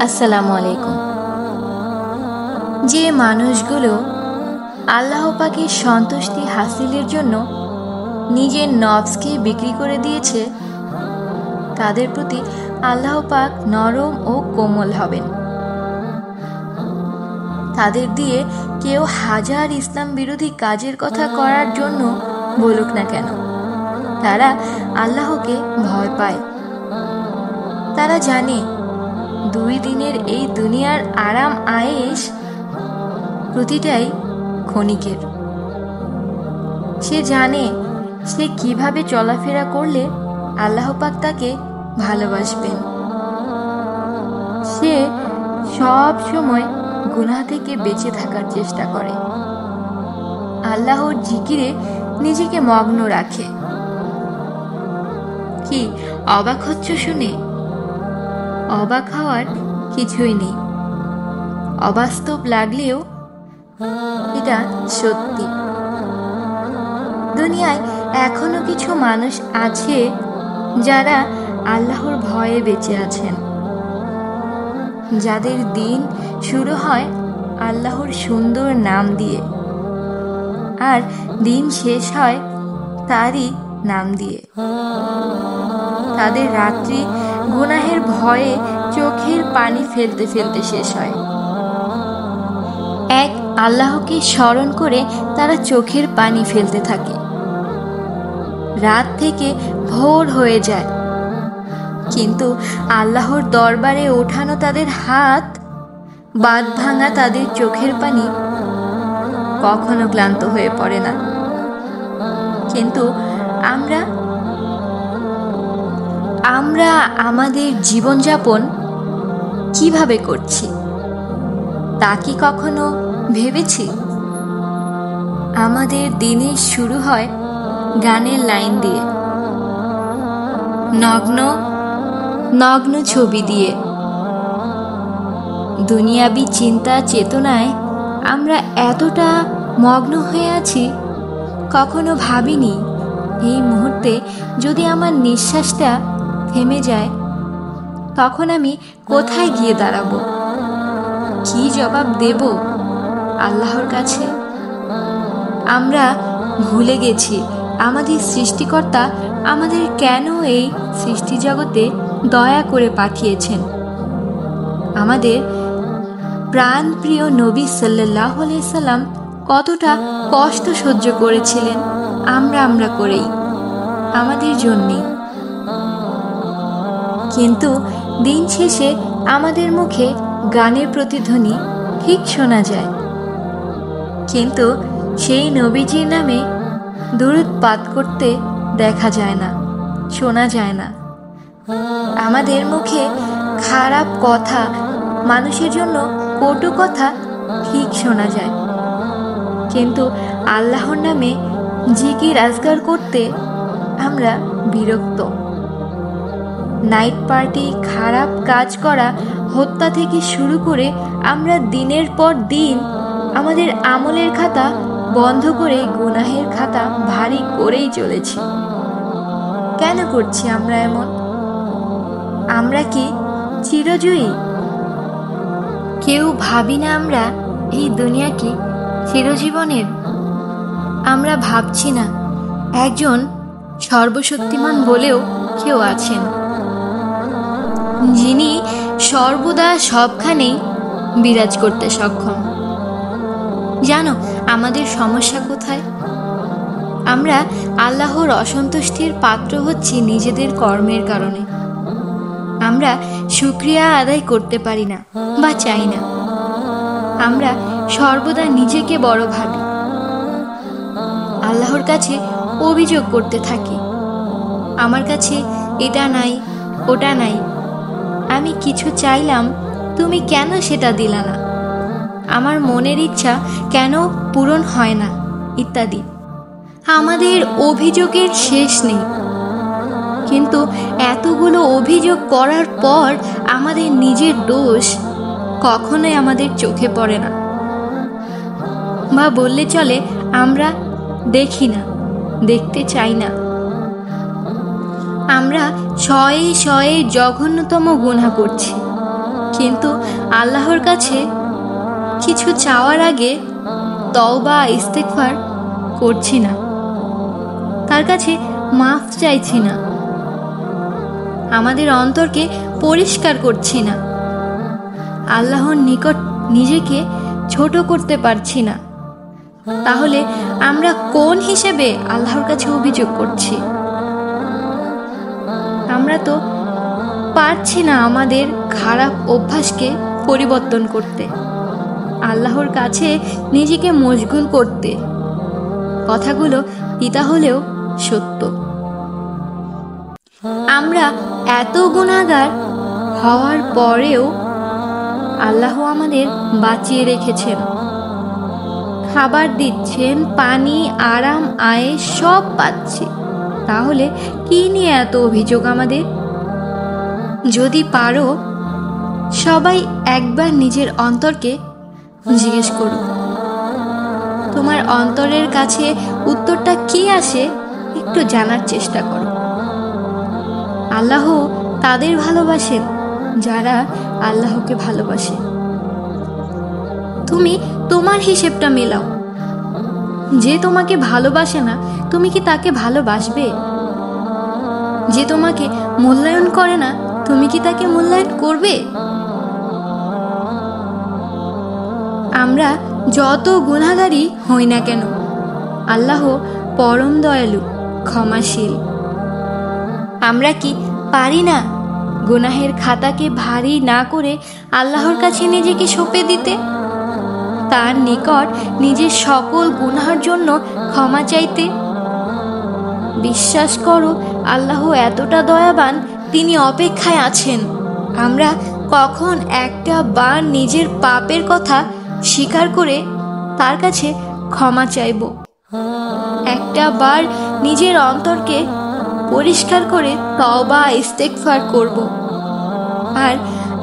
আসসালামু আলাইকুম। যে মানুষগুলো আল্লাহ পাকের সন্তুষ্টি হাসিলের জন্য নিজের নফসকে বিক্রি করে দিয়েছে, তাদের প্রতি আল্লাহ পাক নরম ও কোমল হবেন। তাদের দিয়ে কেউ হাজার ইসলাম বিরোধী কাজের কথা করার জন্য বলুক না কেন, তারা আল্লাহকে ভয় পায়। তারা জানে 2 দিনের এই দুনিয়ার আরাম আয়েশ প্রতিটাই ক্ষণিকের। সে জানে সে কিভাবে চলাফেরা করলে আল্লাহ পাক তাকে ভালোবাসবেন। সে সব সময় গুনাহ থেকে বেঁচে থাকার চেষ্টা করে, আল্লাহর জিকিরে নিজেকে মগ্ন রাখে। কি অবাক হচ্ছ শুনে? অবাক হওয়ার কিছুই নেই। অবাস্তব লাগলেও এটা সত্যি। দুনিয়ায় এখনো কিছু মানুষ আছে যারা আল্লাহর ভয়ে বেঁচে আছেন, যাদের দিন শুরু হয় আল্লাহর সুন্দর নাম দিয়ে আর দিন শেষ হয় তারই নাম দিয়ে। তাদের রাত্রি গুনাহের ভয়ে চোখের পানি ফেলতে ফেলতে শেষ হয়। এক আল্লাহকে স্মরণ করে তারা চোখের পানি ফেলতে থাকে। রাত থেকে ভোর হয়ে যায়, কিন্তু আল্লাহর দরবারে ওঠানো তাদের হাত, বাঁধ ভাঙা তাদের চোখের পানি কখনো ক্লান্ত হয়ে পড়ে না। কিন্তু আমরা আমাদের জীবনযাপন কিভাবে করছি তা কি কখনো ভেবেছি? আমাদের দিনের শুরু হয় গানের লাইন দিয়ে, নগ্ন নগ্ন ছবি দিয়ে। দুনিয়াবি চিন্তা চেতনায় আমরা এতটা মগ্ন হয়ে আছি, কখনো ভাবিনি এই মুহূর্তে যদি আমার নিঃশ্বাসটা থেমে যায়, তখন আমি কোথায় গিয়ে দাঁড়াবো, কি জবাব দেব আল্লাহর কাছে? আমরা ভুলে গেছি আমাদের সৃষ্টিকর্তা আমাদের কেন এই সৃষ্টি জগতে দয়া করে পাঠিয়েছেন। আমাদের প্রাণপ্রিয় নবী সাল্লাল্লাহু আলাইহি সাল্লাম কতটা কষ্ট সহ্য করেছিলেন আমরা করেই, আমাদের জন্যেই। কিন্তু দিন শেষে আমাদের মুখে গানের প্রতিধ্বনি ঠিক শোনা যায়, কিন্তু সেই নবীজির নামে দুরূদ পাঠ করতে দেখা যায় না, শোনা যায় না। আমাদের মুখে খারাপ কথা, মানুষের জন্য কটু কথা ঠিক শোনা যায়, কিন্তু আল্লাহর নামে জিকির আজকার করতে আমরা বিরক্ত। নাইট পার্টি, খারাপ কাজ করা, হত্যা থেকে শুরু করে আমরা দিনের পর দিন আমাদের আমলের খাতা বন্ধ করে গুনাহের খাতা ভারী করেই চলেছি। কেন করছি আমরা এমন? আমরা কি চিরজয়ী? কেউ ভাবি না আমরা এই দুনিয়া কি চিরজীবনের? আমরা ভাবছি না একজন সর্বশক্তিমান বলেও কেউ আছেন, যিনি সর্বদা সবখানেই বিরাজ করতে সক্ষম। জানো আমাদের সমস্যা কোথায়? আমরা আল্লাহর অসন্তুষ্টির পাত্র হচ্ছি নিজেদের কর্মের কারণে। আমরা শুকরিয়া আদায় করতে পারি না বা চাই না। আমরা সর্বদা নিজেকে বড় ভাবি, আল্লাহর কাছে অভিযোগ করতে থাকি, আমার কাছে এটা নাই, ওটা নাই, আমি কিছু চাইলাম, তুমি কেন সেটা দিলা না, আমার মনের ইচ্ছা কেন পূরণ হয় না, ইত্যাদি। আমাদের অভিযোগের শেষ নেই, কিন্তু এতগুলো অভিযোগ করার পর আমাদের নিজের দোষ কখনোই আমাদের চোখে পড়ে না, বা বললে চলে আমরা দেখি না, দেখতে চাই না। আমরা শয়ে শয়ে জঘন্যতম গুনাহ করছি, কিন্তু আল্লাহর কাছে কিছু চাওয়ার আগে তওবা ইস্তেগফার করছি না, তার কাছে মাফ চাইছি না, আমাদের অন্তরকে পরিষ্কার করছি না, আল্লাহর নিকট নিজেকে ছোট করতে পারছি না, তাহলে আমরা কোন হিসেবে আল্লাহর কাছে অভিযোগ করছি? আমরা তো পারছি না আমাদের খারাপ অভ্যাসকে পরিবর্তন করতে, আল্লাহর কাছে নিজেকে মশগুল করতে। কথাগুলো তিতা হলেও সত্য। আমরা এত গুনাহগার হওয়ার পরেও আল্লাহ আমাদের বাঁচিয়ে রেখেছেন, খাবার দিচ্ছেন, পানি, আরাম, আয়েশ সব পাচ্ছি, তাহলে কি নিয়ে এত অভিযোগ আমাদের? যদি পারো সবাই একবার নিজের অন্তরকে জিজ্ঞেস করো, তোমার অন্তরের কাছে উত্তরটা কি আসে একটু জানার চেষ্টা করো। আল্লাহ তাদের ভালোবাসেন যারা আল্লাহকে ভালোবাসে। তুমি তোমার হিসেবটা মেলাও। যে তোমাকে ভালোবাসে না, তুমি কি তাকে ভালোবাসবে? যে তোমাকে মূল্যায়ন করে না, তুমি কি তাকে মূল্যায়ন করবে? আমরা যত গুনাহগারই হই না কেন, আল্লাহ পরম দয়ালু, ক্ষমাশীল। আমরা কি পারি না গুনাহের খাতাকে ভারী না করে আল্লাহর কাছে নিজেকে সঁপে দিতে, তার নিকট নিজের সকল গুনাহের জন্য ক্ষমা চাইতে? বিশ্বাস করো, আল্লাহ এতটা দয়াবান, তিনি অপেক্ষায় আছেন আমরা কখন একটা বার নিজের পাপের কথা স্বীকার করে তার কাছে ক্ষমা চাইব, একটা বার নিজের অন্তরকে পরিষ্কার করে তওবা ইস্তেগফার করব। আর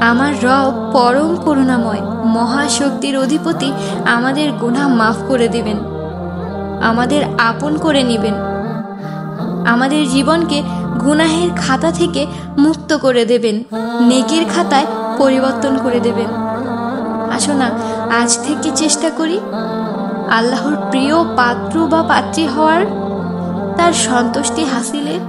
আমার রব পরম করুণাময়, মহাশক্তির অধিপতি আমাদের গুনাহ মাফ করে দিবেন, আমাদের আপন করে নেবেন, আমাদের জীবনকে গুনাহের খাতা থেকে মুক্ত করে দেবেন, নেকির খাতায় পরিবর্তন করে দেবেন। আসো না, আজ থেকে চেষ্টা করি আল্লাহর প্রিয় পাত্র বা পাত্রী হওয়ার, তার সন্তুষ্টি হাসিলের।